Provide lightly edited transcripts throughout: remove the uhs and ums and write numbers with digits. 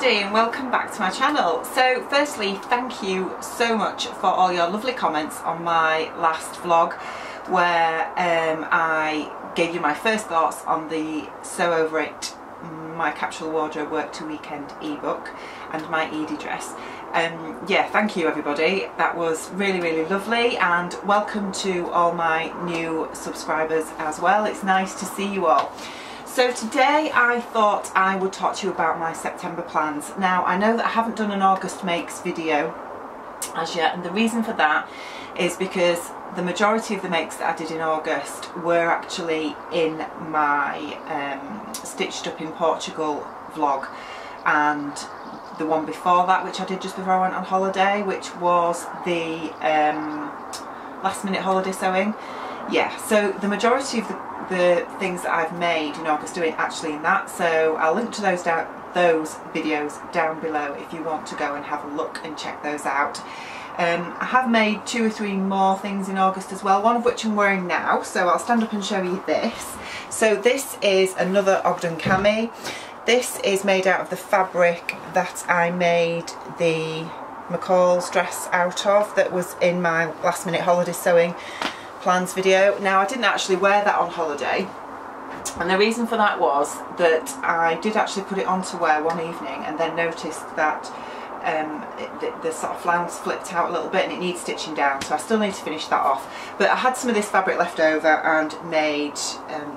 everybody and welcome back to my channel. So firstly, thank you so much for all your lovely comments on my last vlog where I gave you my first thoughts on the Sew Over It My Capsule Wardrobe Work to Weekend ebook and my Edie dress. Yeah, thank you everybody, that was really lovely, and welcome to all my new subscribers as well. It's nice to see you all. So today I thought I would talk to you about my September plans. Now I know that I haven't done an August makes video as yet, and the reason for that is because the majority of the makes that I did in August were actually in my Stitched Up in Portugal vlog, and the one before that, which I did just before I went on holiday, which was the last minute holiday sewing. Yeah, so the majority of the things that I've made in August are actually in that, so I'll link to those videos down below if you want to go and have a look and check those out. I have made 2 or 3 more things in August as well, one of which I'm wearing now, so I'll stand up and show you this. So this is another Ogden cami. This is made out of the fabric that I made the McCall's dress out of, that was in my last minute holiday sewing plans video. Now I didn't actually wear that on holiday, and the reason for that was that I did actually put it on to wear one evening and then noticed that the sort of flounce flipped out a little bit and it needs stitching down, so I still need to finish that off. But I had some of this fabric left over and made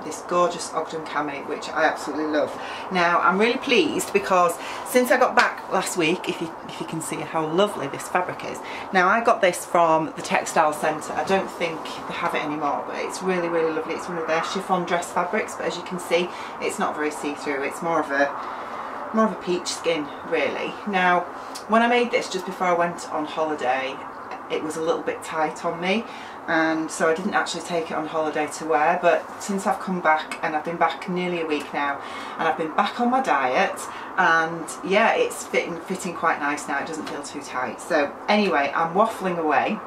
this gorgeous Ogden cami, which I absolutely love. Now I'm really pleased because since I got back last week, if you can see how lovely this fabric is. Now I got this from the textile centre. I don't think they have it anymore, but it's really lovely. It's one of their chiffon dress fabrics, but as you can see, it's not very see-through. It's more of a peach skin, really. Now when I made this just before I went on holiday, it was a little bit tight on me, and so I didn't actually take it on holiday to wear. But since I've come back, and I've been back nearly a week now, and I've been back on my diet, and yeah, it's fitting quite nice now. It doesn't feel too tight. So anyway, I'm waffling away,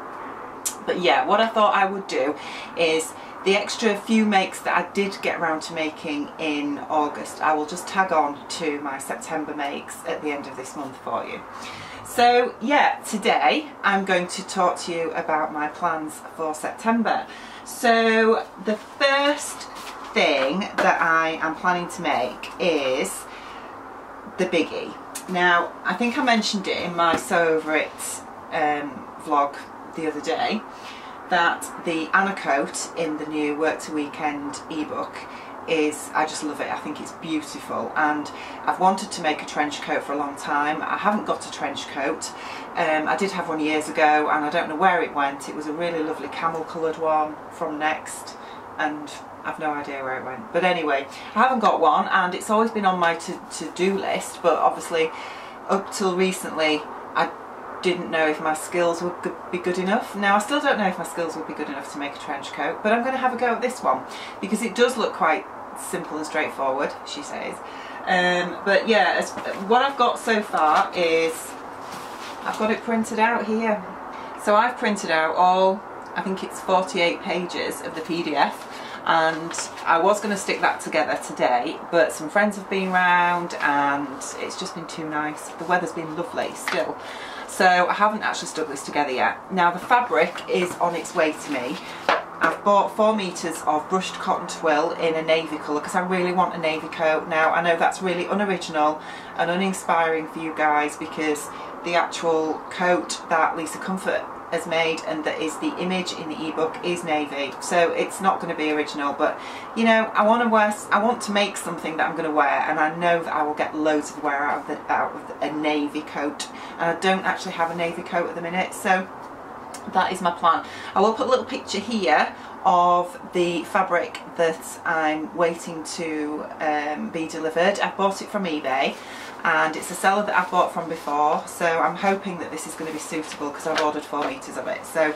but yeah, what I thought I would do is the extra few makes that I did get around to making in August, I will just tag on to my September makes at the end of this month for you. So yeah, today I'm going to talk to you about my plans for September. So the first thing that I am planning to make is the biggie. Now I think I mentioned it in my Sew Over It vlog the other day, that the Anna coat in the new Work to Weekend ebook is, I just love it. I think it's beautiful, and I've wanted to make a trench coat for a long time. I haven't got a trench coat. I did have one years ago and I don't know where it went. It was a really lovely camel coloured one from Next, and I've no idea where it went. But anyway, I haven't got one, and it's always been on my to-do list, but obviously up till recently I didn't know if my skills would be good enough. Now I still don't know if my skills would be good enough to make a trench coat, but I'm going to have a go at this one because it does look quite simple and straightforward, she says. But yeah, what I've got so far is I've got it printed out here. So I've printed out all, I think it's 48 pages of the PDF, and I was going to stick that together today, but some friends have been round and it's just been too nice. The weather's been lovely still, so I haven't actually stuck this together yet. Now the fabric is on its way to me. I've bought 4 meters of brushed cotton twill in a navy colour because I really want a navy coat. Now I know that's really unoriginal and uninspiring for you guys, because the actual coat that Lisa Comfort has made and that is the image in the ebook is navy, so it's not going to be original. But you know, I want to make something that I'm going to wear, and I know that I will get loads of wear out of a navy coat, and I don't actually have a navy coat at the minute, so that is my plan. I will put a little picture here of the fabric that I'm waiting to be delivered. I've bought it from eBay, and it's a seller that I've bought from before, so I'm hoping that this is going to be suitable because I've ordered 4 meters of it. So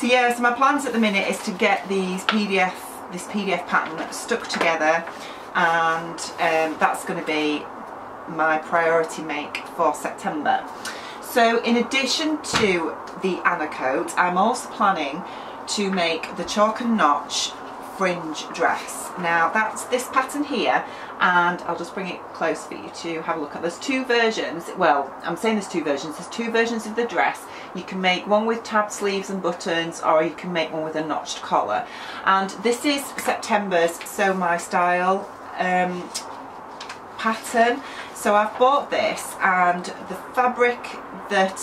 yeah, so my plans at the minute is to get this PDF pattern stuck together, and that's going to be my priority make for September. So in addition to the Anna coat, I'm also planning to make the chalk and notch Fringe dress. Now that's this pattern here, and I'll just bring it close for you to have a look at. There's two versions, well, I'm saying there's two versions. There's two versions of the dress. You can make one with tabbed sleeves and buttons, or you can make one with a notched collar. And this is September's Sew My Style pattern. So I've bought this, and the fabric that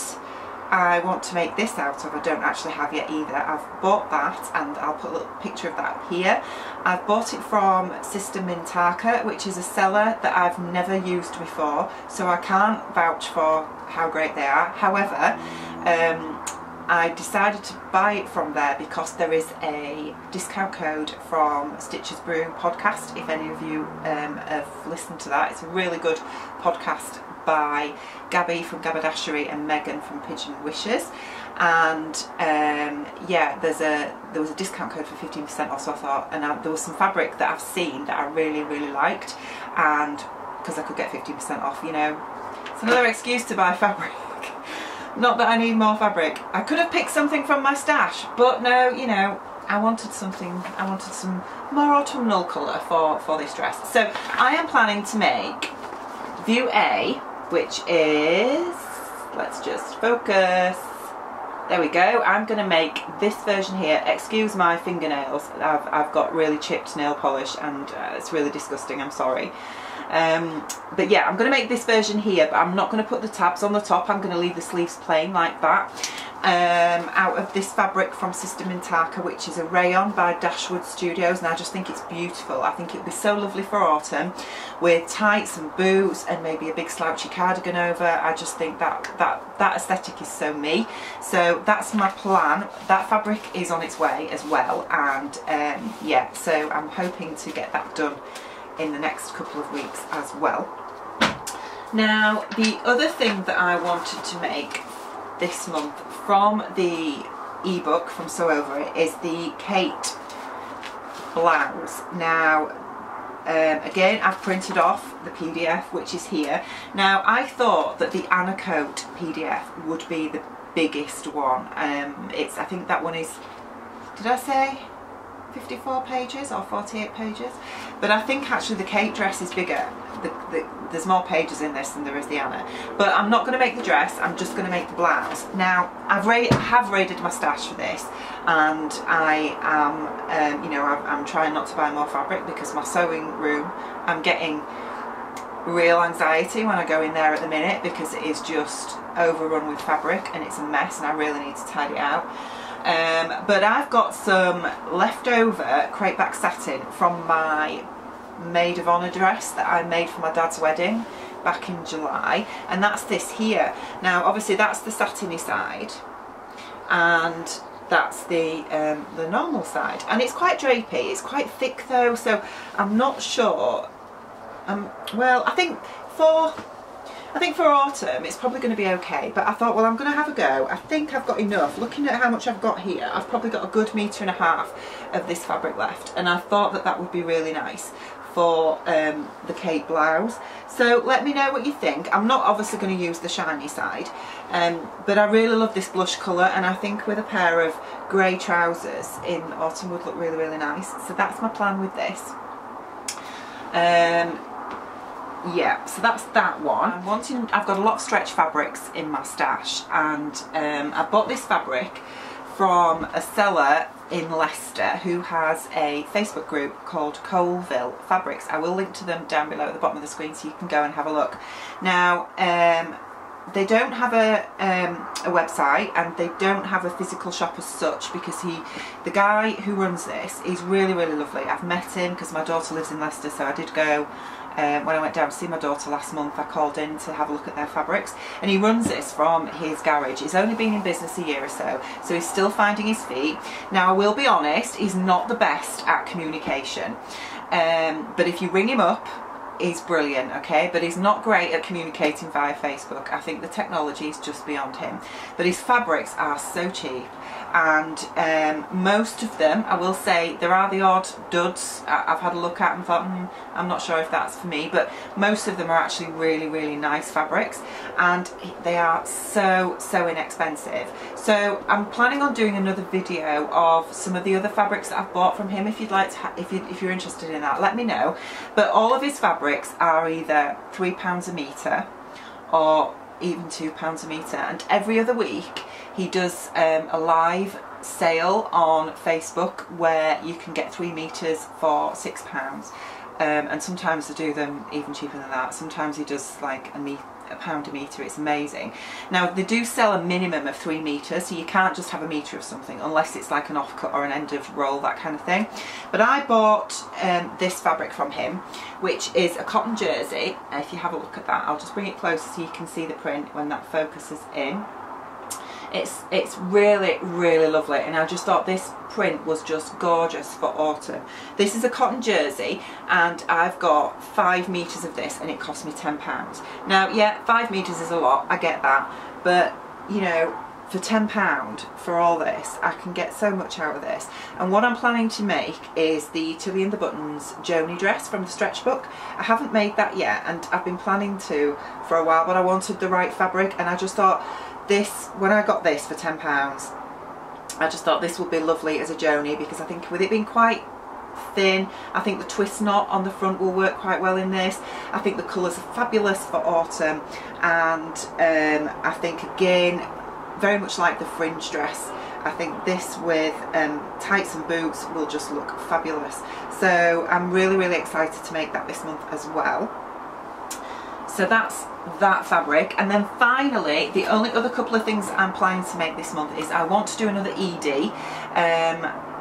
I want to make this out of I don't actually have yet either. I've bought that, and I'll put a little picture of that here. I've bought it from Sister Mintaka, which is a seller that I've never used before, so I can't vouch for how great they are. However, I decided to buy it from there because there is a discount code from Stitches Brew podcast, if any of you have listened to that. It's a really good podcast by Gabby from Gabardashery and Megan from Pigeon Wishes, and yeah, there was a discount code for 15% off, so I thought, and there was some fabric that I've seen that I really liked, and because I could get 15% off, you know, it's another excuse to buy fabric. Not that I need more fabric. I could have picked something from my stash, but no, you know, I wanted something, I wanted some more autumnal colour for this dress. So I am planning to make view A, which is, let's just focus, there we go. I'm going to make this version here. Excuse my fingernails, I've got really chipped nail polish, and it's really disgusting, I'm sorry. But yeah, I'm going to make this version here, but I'm not going to put the tabs on the top. I'm going to leave the sleeves plain like that, out of this fabric from Sister Mintaka, which is a Rayon by Dashwood Studios, and I just think it's beautiful. I think it would be so lovely for autumn with tights and boots and maybe a big slouchy cardigan over. I just think that aesthetic is so me. So that's my plan. That fabric is on its way as well, and yeah, so I'm hoping to get that done in the next couple of weeks as well. Now, the other thing that I wanted to make this month from the ebook from Sew Over It is the Kate blouse. Now, again, I've printed off the PDF, which is here. Now, I thought that the Anna Coat PDF would be the biggest one. I think that one is, did I say 54 pages or 48 pages? But I think actually the Kate dress is bigger. There's more pages in this than there is the Anna. But I'm not going to make the dress, I'm just going to make the blouse. Now, I have raided my stash for this, and I am, you know, I'm trying not to buy more fabric because my sewing room, I'm getting real anxiety when I go in there at the minute because it is just overrun with fabric and it's a mess, and I really need to tidy it out. But I've got some leftover crepeback satin from my maid of honour dress that I made for my dad's wedding back in July, and that's this here. Now obviously that's the satiny side, and that's the normal side, and it's quite drapey. It's quite thick though, so I'm not sure. Well, I think for autumn it's probably going to be okay, but I thought, well, I'm going to have a go. I think I've got enough. Looking at how much I've got here, I've probably got a good 1.5 meters of this fabric left, and I thought that that would be really nice for the Kate blouse. So let me know what you think. I'm not obviously going to use the shiny side, but I really love this blush colour, and I think with a pair of grey trousers in autumn would look really nice. So that's my plan with this. Yeah, so that's that one. I've got a lot of stretch fabrics in my stash, and I bought this fabric from a seller in Leicester who has a Facebook group called Coalville Fabrics. I will link to them down below at the bottom of the screen so you can go and have a look. Now, they don't have a website, and they don't have a physical shop as such, because the guy who runs this is really lovely. I've met him because my daughter lives in Leicester, so I did go. When I went down to see my daughter last month, I called in to have a look at their fabrics, and he runs this from his garage. He's only been in business a year or so he's still finding his feet. Now, I will be honest, he's not the best at communication, but if you ring him up, He's brilliant, okay, but he's not great at communicating via Facebook. I think the technology is just beyond him. But his fabrics are so cheap, and most of them, I will say, there are the odd duds I've had a look at and thought, I'm not sure if that's for me, but most of them are actually really, really nice fabrics, and they are so inexpensive. So I'm planning on doing another video of some of the other fabrics that I've bought from him. If you'd like to, if you're interested in that, let me know. But all of his fabrics are either £3 a metre or even £2 a metre, and every other week he does a live sale on Facebook where you can get 3 metres for £6, and sometimes they do them even cheaper than that. Sometimes he does like £1 a metre. It's amazing. Now they do sell a minimum of 3 metres, so you can't just have a metre of something unless it's like an offcut or an end of roll, that kind of thing. But I bought this fabric from him, which is a cotton jersey. If you have a look at that, I'll just bring it closer so you can see the print when that focuses in. It's really, really lovely, and I just thought this print was just gorgeous for autumn. This is a cotton jersey, and I've got 5 metres of this, and it cost me £10. Now, yeah, 5 metres is a lot, I get that, but you know, for £10 for all this, I can get so much out of this. And what I'm planning to make is the Tilly and the Buttons Joni dress from the stretch book. I haven't made that yet, and I've been planning to for a while, but I wanted the right fabric, and I just thought this, when I got this for £10, I just thought this would be lovely as a Joni, because I think with it being quite thin, I think the twist knot on the front will work quite well in this. I think the colours are fabulous for autumn, and I think again, very much like the Fringe dress, I think this with tights and boots will just look fabulous. So I'm really, really excited to make that this month as well. So that's that fabric. And then finally, the only other couple of things I'm planning to make this month is I want to do another ED.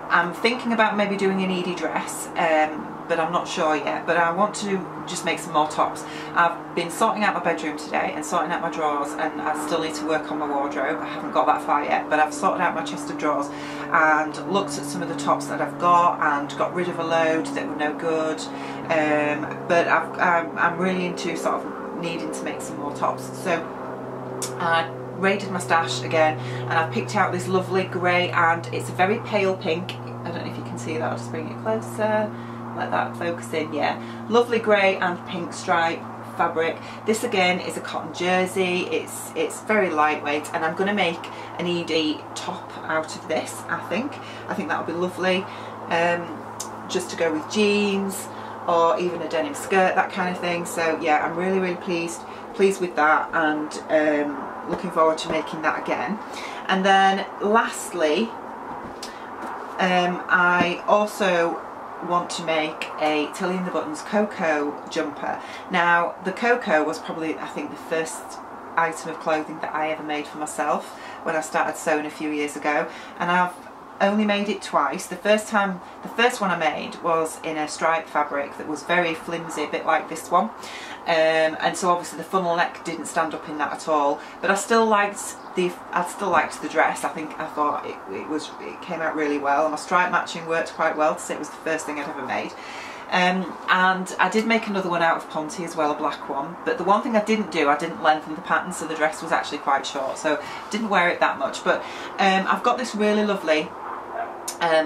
I'm thinking about maybe doing an ED dress, but I'm not sure yet. But I want to just make some more tops. I've been sorting out my bedroom today and sorting out my drawers, and I still need to work on my wardrobe. I haven't got that far yet, but I've sorted out my chest of drawers and looked at some of the tops that I've got and got rid of a load that were no good. But I'm really into sort of needing to make some more tops. So I raided my stash again, and I've picked out this lovely grey, and it's a very pale pink. I don't know if you can see that, I'll just bring it closer, let that focus in. Yeah, lovely grey and pink stripe fabric. This again is a cotton jersey. It's very lightweight, and I'm going to make an ED top out of this. I think that'll be lovely, just to go with jeans or even a denim skirt, that kind of thing. So yeah, I'm really, really pleased with that, and looking forward to making that again. And then lastly, I also want to make a Tilly and the Buttons Cocoa jumper. Now the Cocoa was probably, I think, the first item of clothing that I ever made for myself when I started sewing a few years ago, and I've only made it twice. The first one I made was in a striped fabric that was very flimsy, a bit like this one, and so obviously the funnel neck didn't stand up in that at all, but I still liked the dress. I thought it came out really well, and my stripe matching worked quite well, to say it was the first thing I'd ever made. And I did make another one out of Ponte as well, a black one, but the one thing I didn't do, I didn't lengthen the pattern, so the dress was actually quite short, so didn't wear it that much. But I've got this really lovely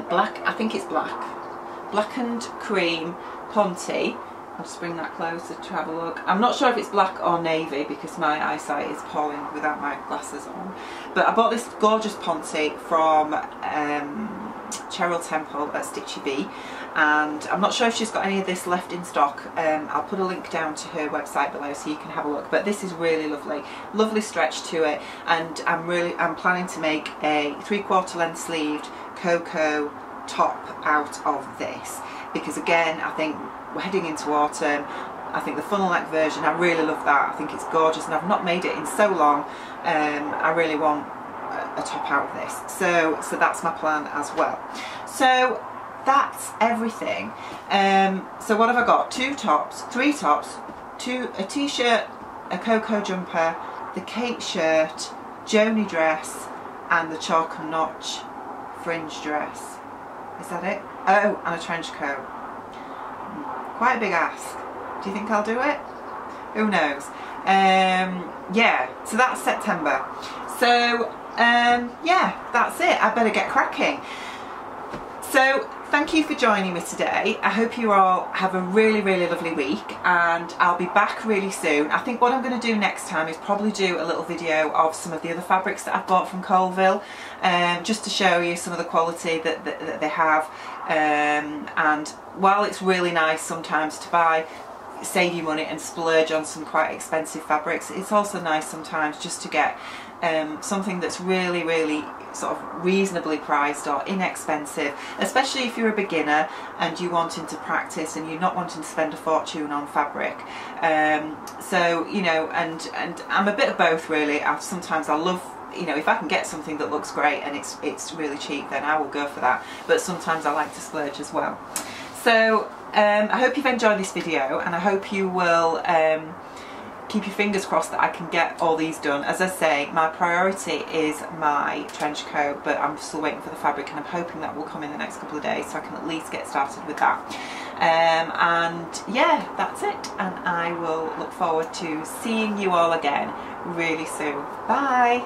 black, I think it's black and cream Ponte. I'll just bring that closer to have a look. I'm not sure if it's black or navy because my eyesight is appalling without my glasses on. But I bought this gorgeous Ponte from Cheryl Temple at Stitchy Bee, and I'm not sure if she's got any of this left in stock. I'll put a link down to her website below so you can have a look. But this is really lovely stretch to it, and I'm planning to make a 3/4 length sleeved Cocoa top out of this, because again, I think we're heading into autumn. I think the funnel neck version, I really love that. I think it's gorgeous, and I've not made it in so long. I really want a top out of this, so that's my plan as well. So that's everything. So what have I got? 3 tops, a t-shirt, a Cocoa jumper, the Kate shirt, Joni dress, and the chalk and notch Fringe dress. Is that it? Oh, and a trench coat. Quite a big ask. Do you think I'll do it? Who knows? Yeah, so that's September. So yeah, that's it. I better get cracking. So thank you for joining me today. I hope you all have a really, really lovely week, and I'll be back really soon. I think what I'm going to do next time is probably do a little video of some of the other fabrics that I've bought from Coalville, just to show you some of the quality that they have. And while it's really nice sometimes to buy, save you money and splurge on some quite expensive fabrics, it's also nice sometimes just to get something that's really, really sort of reasonably priced or inexpensive, especially if you're a beginner and you're wanting to practice and you're not wanting to spend a fortune on fabric. So, you know, and I'm a bit of both really. Sometimes I love, you know, if I can get something that looks great and it's really cheap, then I will go for that, but sometimes I like to splurge as well. So I hope you've enjoyed this video, and I hope you will keep your fingers crossed that I can get all these done. As I say, my priority is my trench coat, but I'm still waiting for the fabric, and I'm hoping that will come in the next couple of days so I can at least get started with that. And yeah, that's it, and I will look forward to seeing you all again really soon. Bye!